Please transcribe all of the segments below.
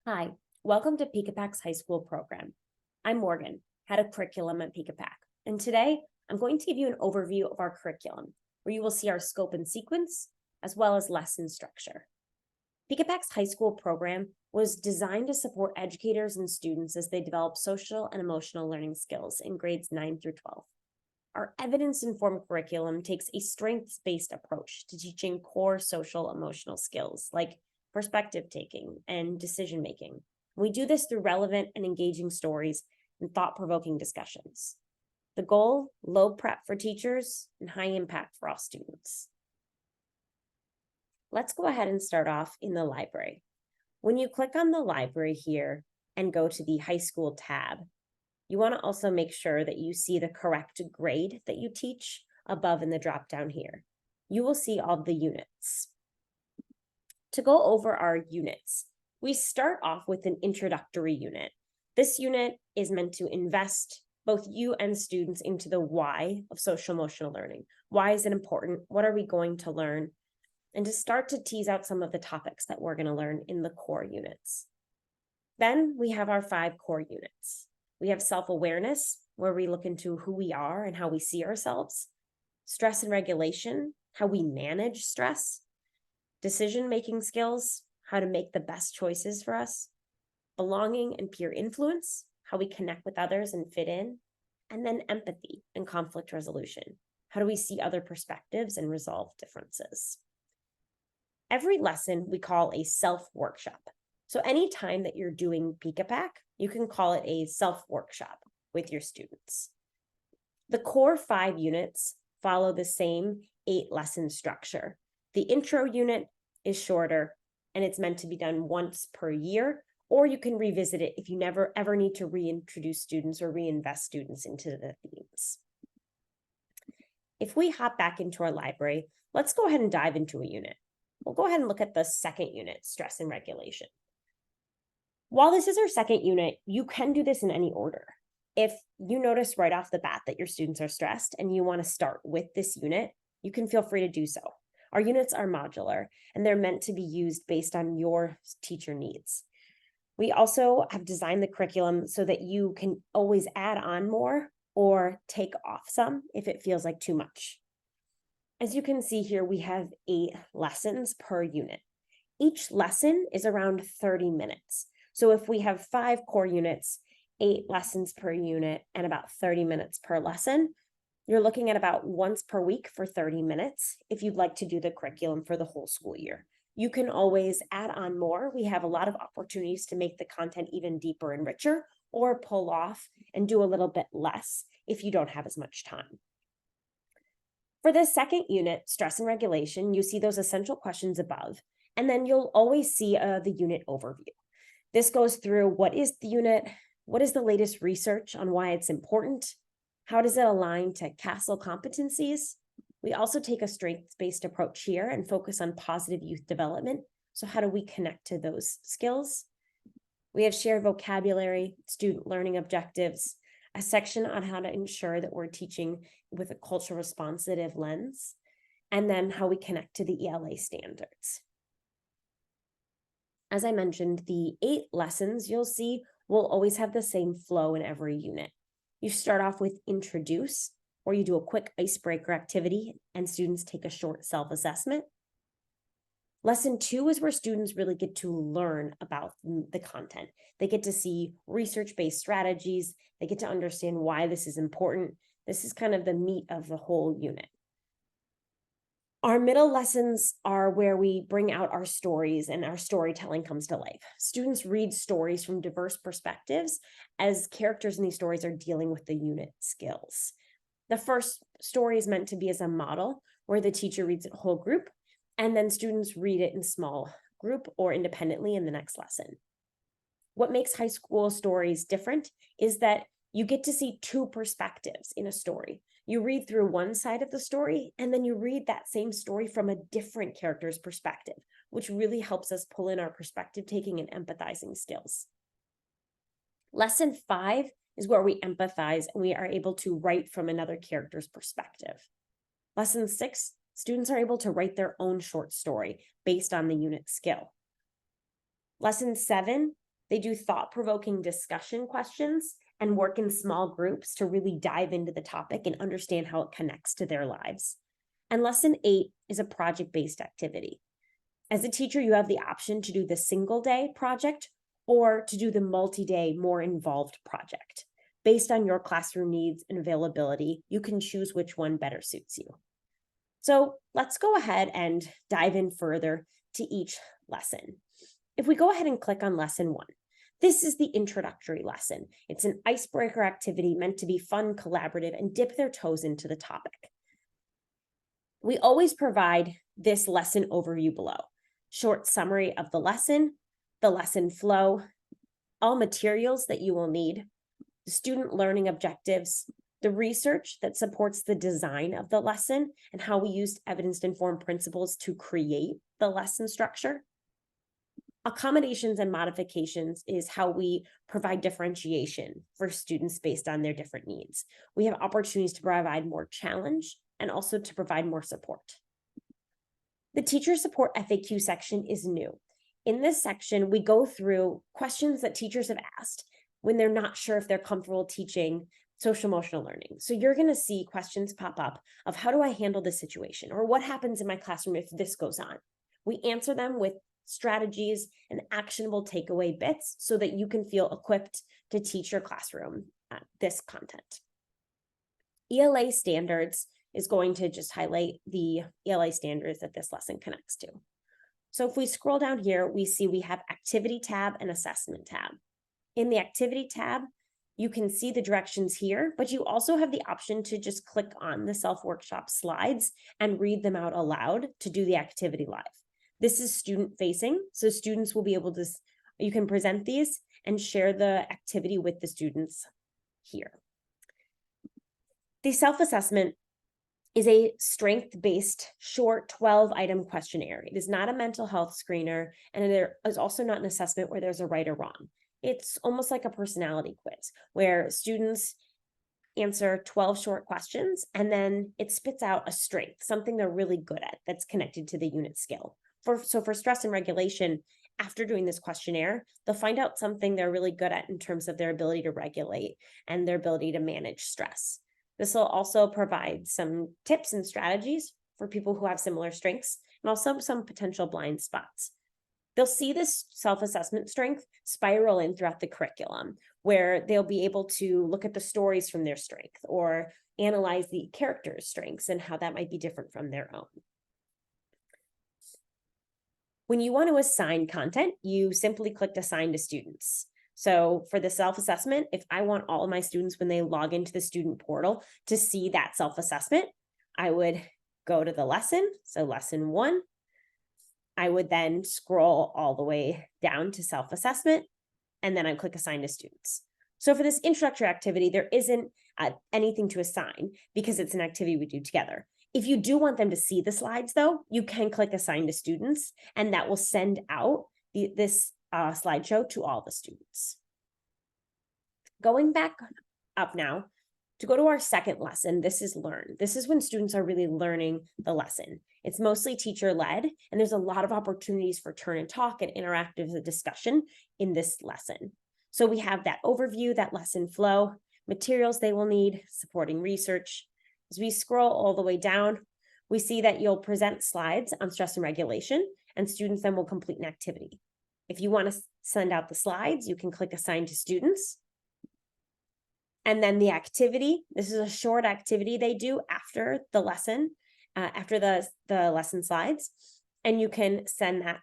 Hi, welcome to Peekapak's high school program. I'm Morgan, head of curriculum at Peekapak, and today I'm going to give you an overview of our curriculum, where you will see our scope and sequence, as well as lesson structure. Peekapak's high school program was designed to support educators and students as they develop social and emotional learning skills in grades 9 through 12. Our evidence-informed curriculum takes a strengths-based approach to teaching core social emotional skills like perspective taking and decision making. We do this through relevant and engaging stories and thought-provoking discussions. The goal, low prep for teachers and high impact for all students. Let's go ahead and start off in the library. When you click on the library here and go to the high school tab, you want to also make sure that you see the correct grade that you teach above in the drop down here. You will see all the units. To go over our units, we start off with an introductory unit. This unit is meant to invest both you and students into the why of social emotional learning. Why is it important? What are we going to learn? And to start to tease out some of the topics that we're going to learn in the core units. Then we have our 5 core units. We have self-awareness, where we look into who we are and how we see ourselves. Stress and regulation, how we manage stress. Decision-making skills, how to make the best choices for us. Belonging and peer influence, how we connect with others and fit in. And then empathy and conflict resolution. How do we see other perspectives and resolve differences? Every lesson we call a self-workshop. So anytime that you're doing Peekapak, you can call it a self-workshop with your students. The core 5 units follow the same 8-lesson structure. The intro unit is shorter, and it's meant to be done once per year, or you can revisit it if you never ever need to reintroduce students or reinvest students into the themes. If we hop back into our library, let's go ahead and dive into a unit. We'll go ahead and look at the second unit, stress and regulation. While this is our second unit, you can do this in any order. If you notice right off the bat that your students are stressed and you want to start with this unit, you can feel free to do so. Our units are modular and they're meant to be used based on your teacher needs. We also have designed the curriculum so that you can always add on more or take off some if it feels like too much. As you can see here, we have 8 lessons per unit. Each lesson is around 30 minutes. So if we have 5 core units, 8 lessons per unit, and about 30 minutes per lesson, you're looking at about once per week for 30 minutes if you'd like to do the curriculum for the whole school year. You can always add on more. We have a lot of opportunities to make the content even deeper and richer, or pull off and do a little bit less if you don't have as much time. For the second unit, stress and regulation, you see those essential questions above, and then you'll always see the unit overview. This goes through what is the unit, what is the latest research on why it's important, how does it align to CASEL competencies. We also take a strengths-based approach here and focus on positive youth development. So how do we connect to those skills? We have shared vocabulary, student learning objectives, a section on how to ensure that we're teaching with a cultural responsive lens, and then how we connect to the ELA standards. As I mentioned, the 8 lessons you'll see will always have the same flow in every unit. You start off with introduce, where you do a quick icebreaker activity and students take a short self-assessment. Lesson 2 is where students really get to learn about the content. They get to see research-based strategies. They get to understand why this is important. This is kind of the meat of the whole unit. Our middle lessons are where we bring out our stories and our storytelling comes to life. Students read stories from diverse perspectives as characters in these stories are dealing with the unit skills. The first story is meant to be as a model where the teacher reads it whole group and then students read it in small group or independently in the next lesson. What makes high school stories different is that you get to see 2 perspectives in a story. You read through one side of the story, and then you read that same story from a different character's perspective, which really helps us pull in our perspective taking and empathizing skills. Lesson 5 is where we empathize and we are able to write from another character's perspective. Lesson 6, students are able to write their own short story based on the unit skill. Lesson 7 They do thought-provoking discussion questions and work in small groups to really dive into the topic and understand how it connects to their lives. And lesson 8 is a project-based activity. As a teacher, you have the option to do the single day project or to do the multi-day, more involved project. Based on your classroom needs and availability, you can choose which one better suits you. So let's go ahead and dive in further to each lesson. If we go ahead and click on lesson 1, this is the introductory lesson. It's an icebreaker activity meant to be fun, collaborative, and dip their toes into the topic. We always provide this lesson overview below. Short summary of the lesson flow, all materials that you will need, the student learning objectives, the research that supports the design of the lesson and how we used evidence-informed principles to create the lesson structure. Accommodations and modifications is how we provide differentiation for students based on their different needs. We have opportunities to provide more challenge and also to provide more support. The teacher support FAQ section is new. In this section, we go through questions that teachers have asked when they're not sure if they're comfortable teaching social emotional learning. So you're going to see questions pop up of how do I handle this situation, or what happens in my classroom if this goes on. We answer them with strategies and actionable takeaway bits so that you can feel equipped to teach your classroom this content. ELA standards is going to just highlight the ELA standards that this lesson connects to. So if we scroll down here, we see we have activity tab and assessment tab. In the activity tab, you can see the directions here, but you also have the option to just click on the self-workshop slides and read them out aloud to do the activity live. This is student facing, so students will be able to, you can present these and share the activity with the students here. The self-assessment is a strength-based short 12-item questionnaire. It is not a mental health screener, and there is also not an assessment where there's a right or wrong. It's almost like a personality quiz where students answer 12 short questions and then it spits out a strength, something they're really good at that's connected to the unit skill. So for stress and regulation, after doing this questionnaire, they'll find out something they're really good at in terms of their ability to regulate and their ability to manage stress. This will also provide some tips and strategies for people who have similar strengths and also some potential blind spots. They'll see this self-assessment strength spiral in throughout the curriculum, where they'll be able to look at the stories from their strength or analyze the character's strengths and how that might be different from their own. When you want to assign content, you simply click Assign to Students. So for the self-assessment, if I want all of my students when they log into the student portal to see that self-assessment, I would go to the lesson, so lesson 1. I would then scroll all the way down to self-assessment, and then I click Assign to Students. So for this introductory activity, there isn't anything to assign because it's an activity we do together. If you do want them to see the slides, though, you can click Assign to Students, and that will send out this slideshow to all the students. Going back up now, to go to our second lesson, this is Learn. This is when students are really learning the lesson. It's mostly teacher-led, and there's a lot of opportunities for turn and talk and interactive discussion in this lesson. So we have that overview, that lesson flow, materials they will need, supporting research. As we scroll all the way down, we see that you'll present slides on stress and regulation, and students then will complete an activity. If you want to send out the slides, you can click Assign to Students. And then the activity, this is a short activity they do after the lesson, after the lesson slides, and you can send that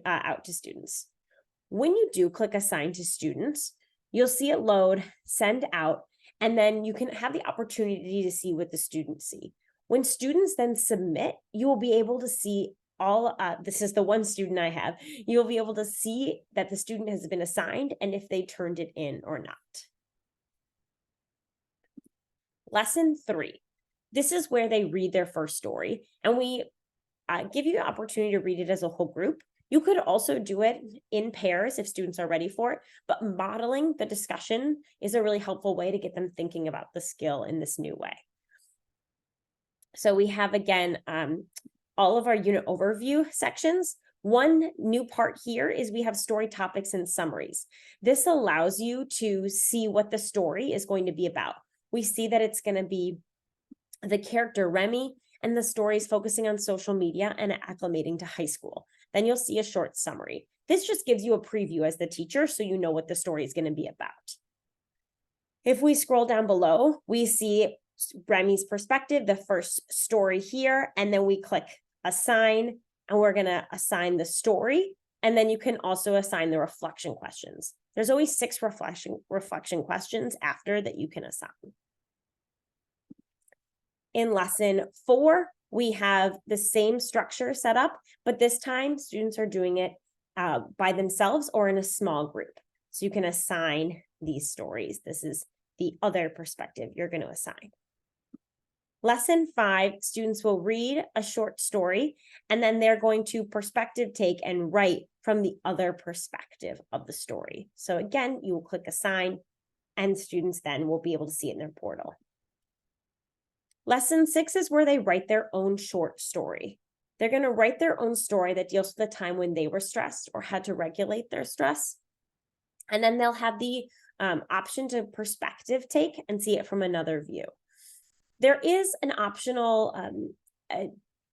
out to students. When you do click Assign to Students, you'll see it load, send out, and then you can have the opportunity to see what the students see. When students then submit, you will be able to see all, this is the one student I have, you'll be able to see that the student has been assigned and if they turned it in or not. Lesson 3. This is where they read their first story, and we give you the opportunity to read it as a whole group. You could also do it in pairs if students are ready for it, but modeling the discussion is a really helpful way to get them thinking about the skill in this new way. So we have, again, all of our unit overview sections One new part here is we have story topics and summaries. This allows you to see what the story is going to be about. We see that it's going to be the character Remy, and the story is focusing on social media and acclimating to high school. Then you'll see a short summary. This just gives you a preview as the teacher, so you know what the story is going to be about. If we scroll down below, we see Remy's perspective, the first story here, and then we click assign, and we're going to assign the story, and then you can also assign the reflection questions. There's always 6 reflection questions after that you can assign. In lesson 4, we have the same structure set up, but this time students are doing it by themselves or in a small group. So you can assign these stories. This is the other perspective you're going to assign. Lesson 5, students will read a short story, and then they're going to perspective take and write from the other perspective of the story. So again, you will click assign, and students then will be able to see it in their portal. Lesson 6 is where they write their own short story. They're going to write their own story that deals with the time when they were stressed or had to regulate their stress. And then they'll have the option to perspective take and see it from another view. There is an optional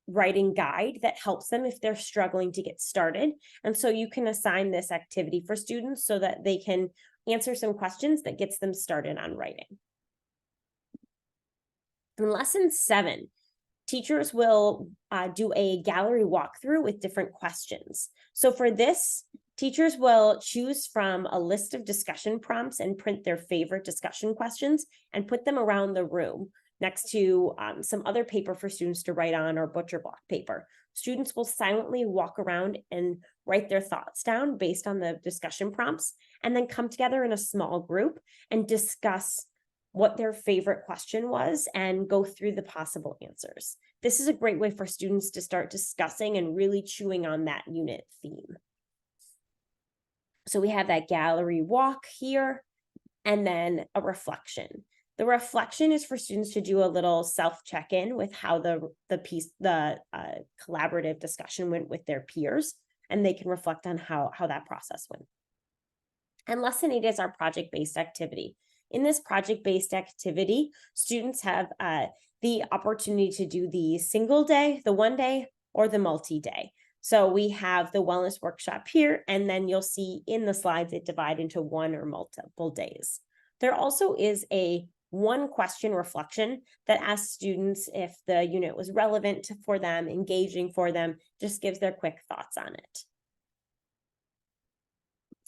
writing guide that helps them if they're struggling to get started. And so you can assign this activity for students so that they can answer some questions that gets them started on writing. In lesson 7, teachers will do a gallery walkthrough with different questions. So for this, teachers will choose from a list of discussion prompts and print their favorite discussion questions and put them around the room next to some other paper for students to write on or butcher block paper. Students will silently walk around and write their thoughts down based on the discussion prompts, and then come together in a small group and discuss what their favorite question was and go through the possible answers. This is a great way for students to start discussing and really chewing on that unit theme. So we have that gallery walk here, and then a reflection. The reflection is for students to do a little self-check-in with how the collaborative discussion went with their peers, and they can reflect on how that process went. And lesson 8 is our project-based activity. In this project-based activity, students have the opportunity to do the single day, the one day, or the multi-day. So we have the wellness workshop here, and then you'll see in the slides it divides into 1 or multiple days. There also is a 1-question reflection that asks students if the unit was relevant for them, engaging for them, just gives their quick thoughts on it.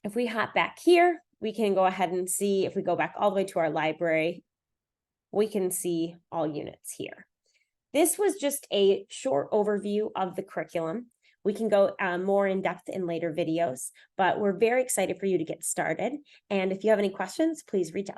If we hop back here, we can go ahead and see, if we go back all the way to our library, we can see all units here. This was just a short overview of the curriculum. We can go more in depth in later videos, but we're very excited for you to get started. And if you have any questions, please reach out.